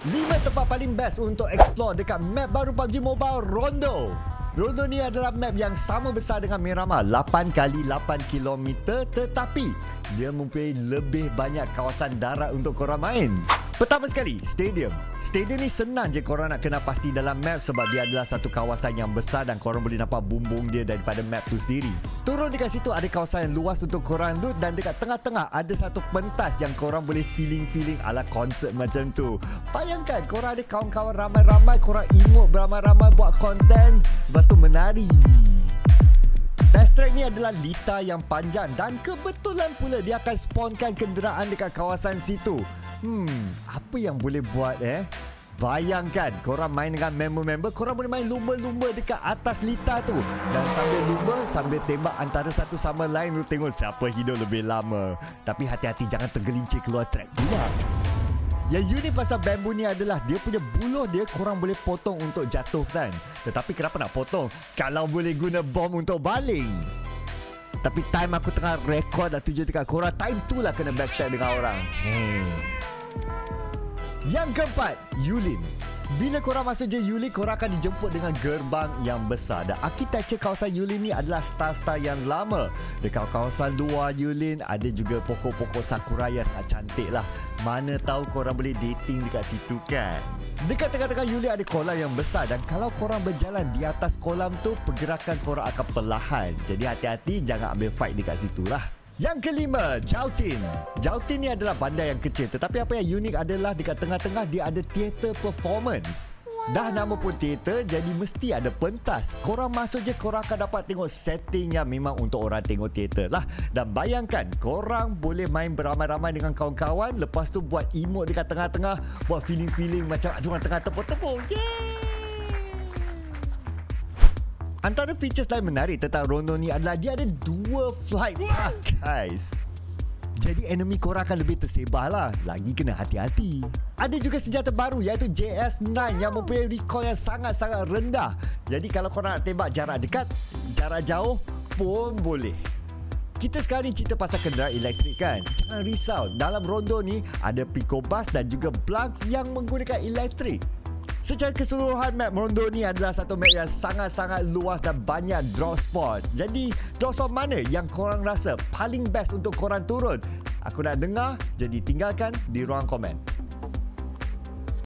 5 tempat paling best untuk explore dekat map baru PUBG Mobile Rondo. Rondo ni adalah map yang sama besar dengan Miramar, 8 kali 8 km, tetapi dia mempunyai lebih banyak kawasan darat untuk korang main. Pertama sekali, stadium. Stadium ni senang je korang nak kena pasti dalam map sebab dia adalah satu kawasan yang besar dan korang boleh nampak bumbung dia daripada map tu sendiri. Turun dekat situ ada kawasan yang luas untuk korang loot dan dekat tengah-tengah ada satu pentas yang korang boleh feeling-feeling ala konsert macam tu. Bayangkan korang ada kawan-kawan ramai-ramai, korang emote beramai-ramai buat konten, lepas tu menari. Fast track ni adalah lita yang panjang dan kebetulan pula dia akan spawnkan kenderaan dekat kawasan situ. Apa yang boleh buat Bayangkan korang main dengan member-member, korang boleh main lumba-lumba dekat atas lita tu. Dan sambil lumba, sambil tembak antara satu sama lain, lu tengok siapa hidup lebih lama. Tapi hati-hati jangan tergelincir keluar track pula. Yang unik pasal bambu ni adalah dia punya buluh dia korang boleh potong untuk jatuhkan. Tetapi kenapa nak potong kalau boleh guna bom untuk baling? Tapi time aku tengah rekod dah tuju dekat korang, time tu lah kena backstab dengan orang. Yang keempat, Yulin. Bila korang masuk je Yulin, korang akan dijemput dengan gerbang yang besar. Dan arkitektur kawasan Yulin ni adalah star-star yang lama. Dekat kawasan luar Yulin ada juga pokok-pokok sakura yang sangat cantik lah. Mana tahu korang boleh dating dekat situ kan. Dekat tengah-tengah Yulin ada kolam yang besar. Dan kalau korang berjalan di atas kolam tu, pergerakan korang akan perlahan. Jadi hati-hati jangan ambil fight dekat situ lah. Yang kelima, Jautin. Jautin ni adalah bandar yang kecil, tetapi apa yang unik adalah dekat tengah-tengah dia ada teater performance. Dah nama pun teater, jadi mesti ada pentas. Korang masuk je, korang akan dapat tengok setting yang memang untuk orang tengok teater lah. Dan bayangkan, korang boleh main beramai-ramai dengan kawan-kawan, lepas tu buat emote dekat tengah-tengah, buat feeling-feeling macam orang tengah tepuk-tepuk. Yeay! Antara features lain menarik tentang Rondo ni adalah dia ada 2 flight path, guys. Jadi enemy korang akan lebih tersebar lah. Lagi kena hati-hati. Ada juga senjata baru iaitu JS9 yang mempunyai recoil yang sangat-sangat rendah. Jadi kalau korang nak tembak jarak dekat, jarak jauh pun boleh. Kita sekarang ni cerita pasal kenderaan elektrik kan. Jangan risau, dalam Rondo ni ada Pico Bus dan juga Blanc yang menggunakan elektrik. Secara keseluruhan map Rondo ni adalah satu map yang sangat-sangat luas dan banyak drop spot. Jadi drop spot mana yang korang rasa paling best untuk korang turun? Aku nak dengar, jadi tinggalkan di ruang komen.